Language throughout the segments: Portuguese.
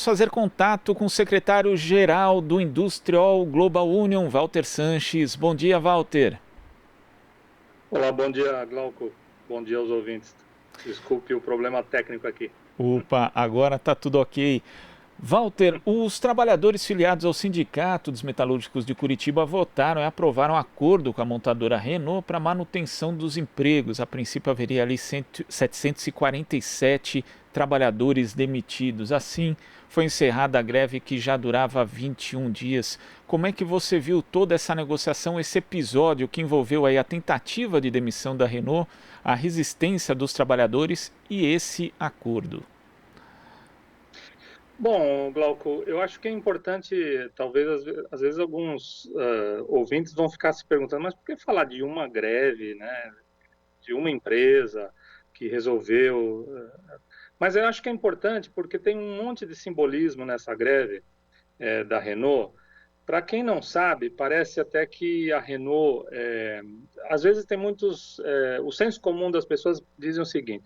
fazer contato com o secretário-geral do Industrial Global Union, Walter Sanches. Bom dia, Walter. Olá, bom dia, Glauco. Bom dia aos ouvintes. Desculpe o problema técnico aqui. Opa, agora está tudo ok. Walter, os trabalhadores filiados ao Sindicato dos Metalúrgicos de Curitiba votaram e aprovaram acordo com a montadora Renault para manutenção dos empregos. A princípio haveria ali 747 trabalhadores demitidos. Assim, foi encerrada a greve que já durava 21 dias. Como é que você viu toda essa negociação, esse episódio que envolveu aí a tentativa de demissão da Renault, a resistência dos trabalhadores e esse acordo? Bom, Glauco, eu acho que é importante, talvez às vezes alguns ouvintes vão ficar se perguntando, mas por que falar de uma greve, né, de uma empresa que resolveu? Mas eu acho que é importante porque tem um monte de simbolismo nessa greve da Renault. Para quem não sabe, parece até que a Renault, às vezes tem muitos, o senso comum das pessoas dizem o seguinte: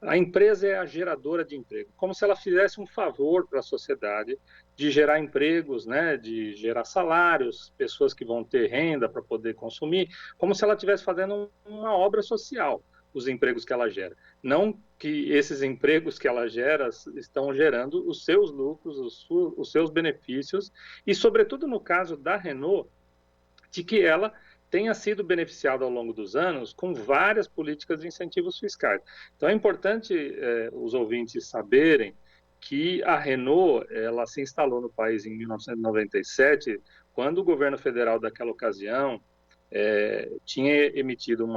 a empresa é a geradora de emprego, como se ela fizesse um favor para a sociedade de gerar empregos, né, de gerar salários, pessoas que vão ter renda para poder consumir, como se ela estivesse fazendo uma obra social, os empregos que ela gera. Não que esses empregos que ela gera estão gerando os seus lucros, os seus benefícios, e, sobretudo, no caso da Renault, de que ela tenha sido beneficiada ao longo dos anos com várias políticas de incentivos fiscais. Então é importante os ouvintes saberem que a Renault ela se instalou no país em 1997, quando o governo federal daquela ocasião tinha emitido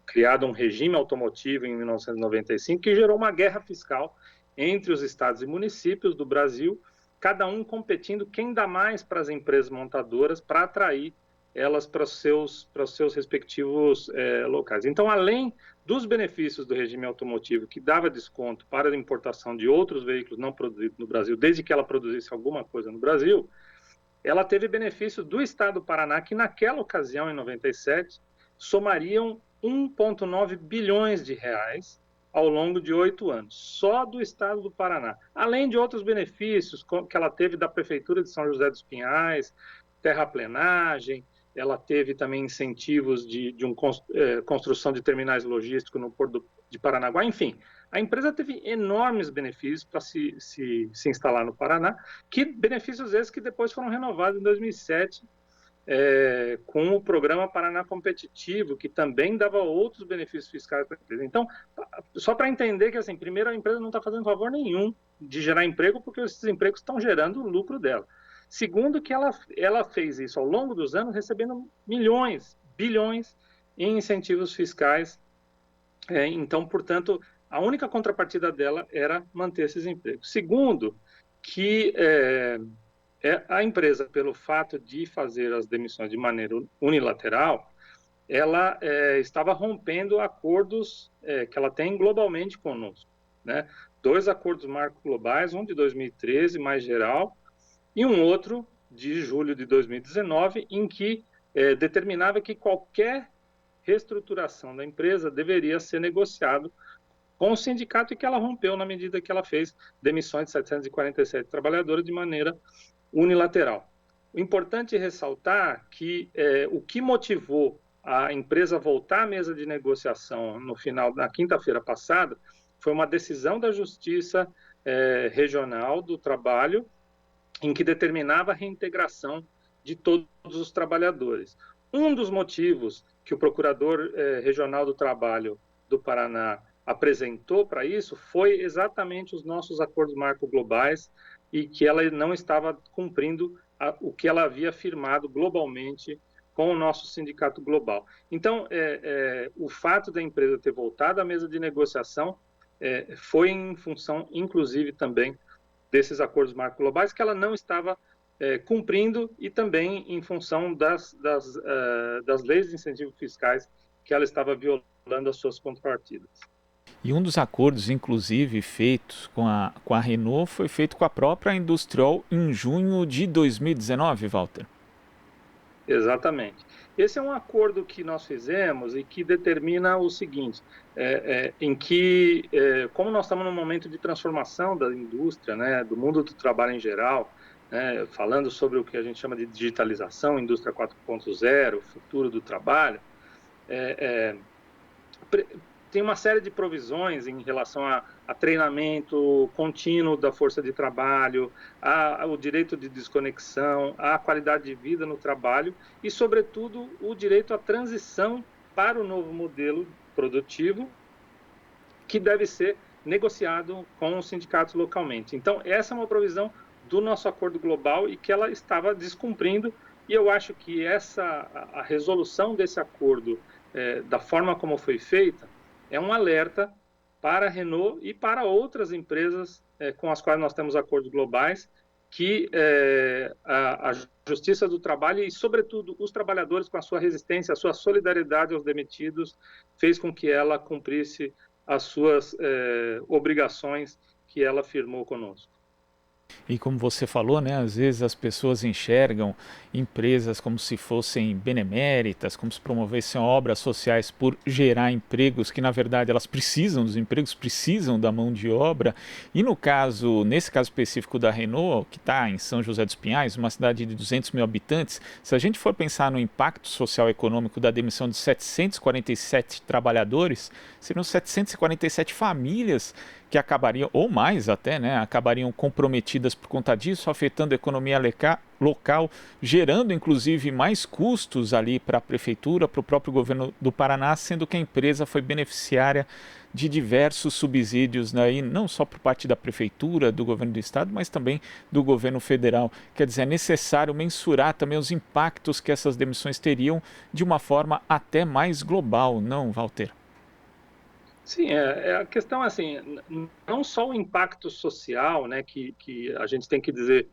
criado um regime automotivo em 1995 que gerou uma guerra fiscal entre os estados e municípios do Brasil, cada um competindo quem dá mais para as empresas montadoras para atrair elas para os seus respectivos locais. Então, além dos benefícios do regime automotivo, que dava desconto para a importação de outros veículos não produzidos no Brasil, desde que ela produzisse alguma coisa no Brasil, ela teve benefício do Estado do Paraná, que naquela ocasião, em 97, somariam 1,9 bilhões de reais ao longo de 8 anos, só do Estado do Paraná. Além de outros benefícios que ela teve da Prefeitura de São José dos Pinhais, terraplenagem, ela teve também incentivos de construção de terminais logísticos no Porto de Paranaguá, enfim. A empresa teve enormes benefícios para se instalar no Paraná, que benefícios esses que depois foram renovados em 2007, com o programa Paraná Competitivo, que também dava outros benefícios fiscais para a empresa. Então, só para entender que, assim, primeiro, a empresa não está fazendo favor nenhum de gerar emprego, porque esses empregos estão gerando o lucro dela. Segundo, que ela fez isso ao longo dos anos, recebendo milhões, bilhões em incentivos fiscais. Então, portanto, a única contrapartida dela era manter esses empregos. Segundo, que a empresa, pelo fato de fazer as demissões de maneira unilateral, ela estava rompendo acordos que ela tem globalmente conosco, né? 2 acordos marco globais, um de 2013, mais geral, e um outro de julho de 2019, em que determinava que qualquer reestruturação da empresa deveria ser negociado com o sindicato e que ela rompeu na medida que ela fez demissões de 747 trabalhadores de maneira unilateral. O importante é ressaltar que o que motivou a empresa voltar à mesa de negociação na quinta-feira passada foi uma decisão da Justiça Regional do Trabalho em que determinava a reintegração de todos os trabalhadores. Um dos motivos que o Procurador Regional do Trabalho do Paraná apresentou para isso foi exatamente os nossos acordos marco globais e que ela não estava cumprindo o que ela havia firmado globalmente com o nosso sindicato global. Então, o fato da empresa ter voltado à mesa de negociação foi em função, inclusive, também desses acordos marco globais que ela não estava cumprindo e também em função das leis de incentivos fiscais que ela estava violando as suas contrapartidas. E um dos acordos, inclusive, feitos com a Renault foi feito com a própria Industrial em junho de 2019, Walter. Exatamente. Esse é um acordo que nós fizemos e que determina o seguinte, como nós estamos num momento de transformação da indústria, né, do mundo do trabalho em geral, né, falando sobre o que a gente chama de digitalização, indústria 4.0, futuro do trabalho, é, tem uma série de provisões em relação a treinamento contínuo da força de trabalho, o direito de desconexão, a qualidade de vida no trabalho e, sobretudo, o direito à transição para o novo modelo produtivo que deve ser negociado com os sindicatos localmente. Então, essa é uma provisão do nosso acordo global e que ela estava descumprindo, e eu acho que a resolução desse acordo, da forma como foi feita, é um alerta para a Renault e para outras empresas com as quais nós temos acordos globais, que a Justiça do Trabalho e, sobretudo, os trabalhadores, com a sua resistência, a sua solidariedade aos demitidos, fez com que ela cumprisse as suas obrigações que ela firmou conosco. E como você falou, né, às vezes as pessoas enxergam empresas como se fossem beneméritas, como se promovessem obras sociais por gerar empregos, que na verdade elas precisam dos empregos, precisam da mão de obra. E no caso, nesse caso específico da Renault, que está em São José dos Pinhais, uma cidade de 200 mil habitantes, se a gente for pensar no impacto social e econômico da demissão de 747 trabalhadores, seriam 747 famílias que acabariam, ou mais até, né, acabariam comprometidas por conta disso, afetando a economia local, gerando inclusive mais custos ali para a prefeitura, para o próprio governo do Paraná, sendo que a empresa foi beneficiária de diversos subsídios, né, e não só por parte da prefeitura, do governo do estado, mas também do governo federal. Quer dizer, é necessário mensurar também os impactos que essas demissões teriam de uma forma até mais global, não, Walter? Sim, a questão é assim, não só o impacto social, né, que a gente tem que dizer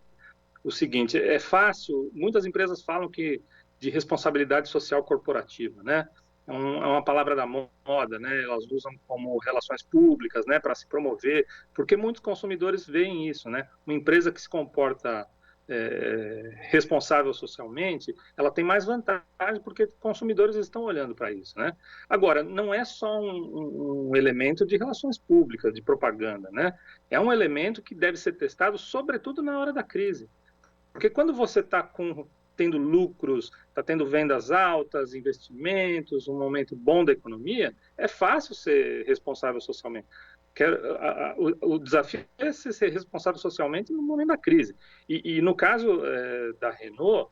o seguinte, é fácil, muitas empresas falam que de responsabilidade social corporativa, né, é uma palavra da moda, né, elas usam como relações públicas, né, para se promover, porque muitos consumidores veem isso, né, uma empresa que se comporta responsável socialmente, ela tem mais vantagem porque consumidores estão olhando para isso, né? Agora, não é só um elemento de relações públicas, de propaganda, né? É um elemento que deve ser testado, sobretudo na hora da crise, porque quando você está tendo lucros, está tendo vendas altas, investimentos, um momento bom da economia, é fácil ser responsável socialmente. O desafio é ser responsável socialmente no momento da crise. E no caso da Renault,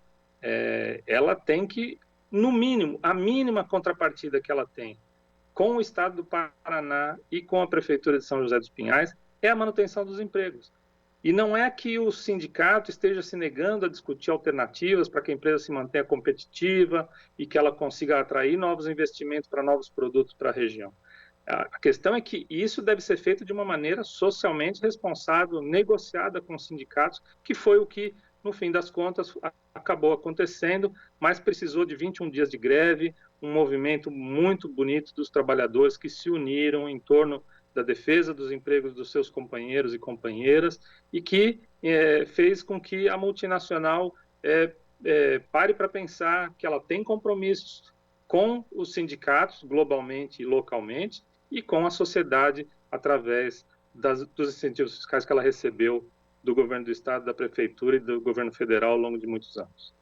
ela tem que, no mínimo, a mínima contrapartida que ela tem com o Estado do Paraná e com a Prefeitura de São José dos Pinhais é a manutenção dos empregos. E não é que o sindicato esteja se negando a discutir alternativas para que a empresa se mantenha competitiva e que ela consiga atrair novos investimentos para novos produtos para a região. A questão é que isso deve ser feito de uma maneira socialmente responsável, negociada com os sindicatos, que foi o que, no fim das contas, acabou acontecendo, mas precisou de 21 dias de greve, um movimento muito bonito dos trabalhadores que se uniram em torno da defesa dos empregos dos seus companheiros e companheiras e que fez com que a multinacional pare para pensar que ela tem compromissos com os sindicatos, globalmente e localmente, e com a sociedade através dos incentivos fiscais que ela recebeu do governo do estado, da prefeitura e do governo federal ao longo de muitos anos.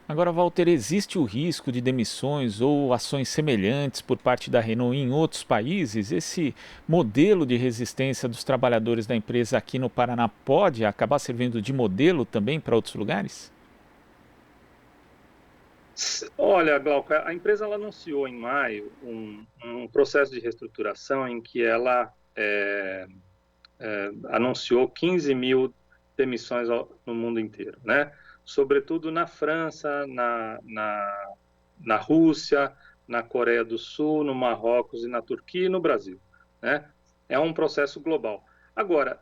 Agora, Walter, existe o risco de demissões ou ações semelhantes por parte da Renault em outros países? Esse modelo de resistência dos trabalhadores da empresa aqui no Paraná pode acabar servindo de modelo também para outros lugares? Olha, Glauco, a empresa ela anunciou em maio um processo de reestruturação em que ela anunciou 15 mil demissões no mundo inteiro, né? Sobretudo na França, na Rússia, na Coreia do Sul, no Marrocos e na Turquia e no Brasil, né? É um processo global. Agora,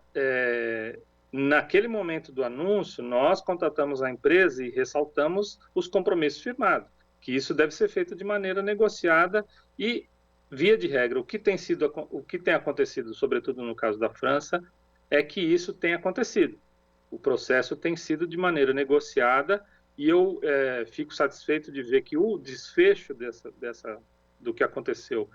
naquele momento do anúncio, nós contatamos a empresa e ressaltamos os compromissos firmados, que isso deve ser feito de maneira negociada e, via de regra, o que tem acontecido, sobretudo no caso da França, é que isso tem acontecido. O processo tem sido de maneira negociada E eu fico satisfeito de ver que o desfecho do que aconteceu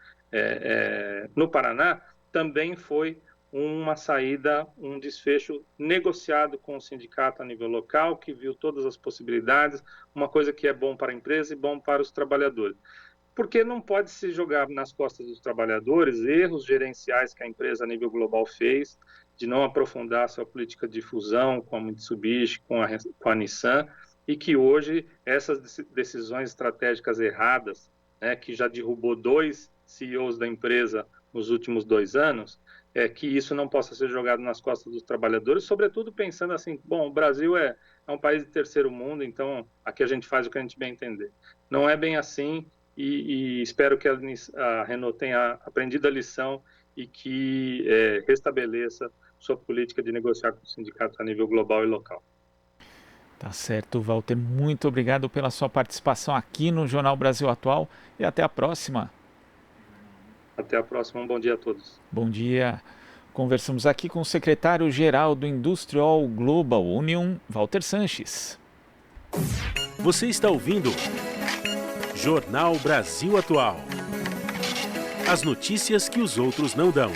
no Paraná também foi uma saída, um desfecho negociado com o sindicato a nível local, que viu todas as possibilidades, uma coisa que é bom para a empresa e bom para os trabalhadores. Porque não pode se jogar nas costas dos trabalhadores erros gerenciais que a empresa a nível global fez, de não aprofundar sua política de fusão com a Mitsubishi, com a Nissan, e que hoje essas decisões estratégicas erradas, né, que já derrubou 2 CEOs da empresa nos últimos 2 anos, que isso não possa ser jogado nas costas dos trabalhadores, sobretudo pensando assim, bom, o Brasil é um país de terceiro mundo, então aqui a gente faz o que a gente bem entender. Não é bem assim, e espero que a Renault tenha aprendido a lição e que restabeleça sua política de negociar com o sindicato a nível global e local. Tá certo, Walter. Muito obrigado pela sua participação aqui no Jornal Brasil Atual e até a próxima. Até a próxima. Um bom dia a todos. Bom dia. Conversamos aqui com o secretário-geral do Industrial Global Union, Walter Sanches. Você está ouvindo Jornal Brasil Atual. As notícias que os outros não dão.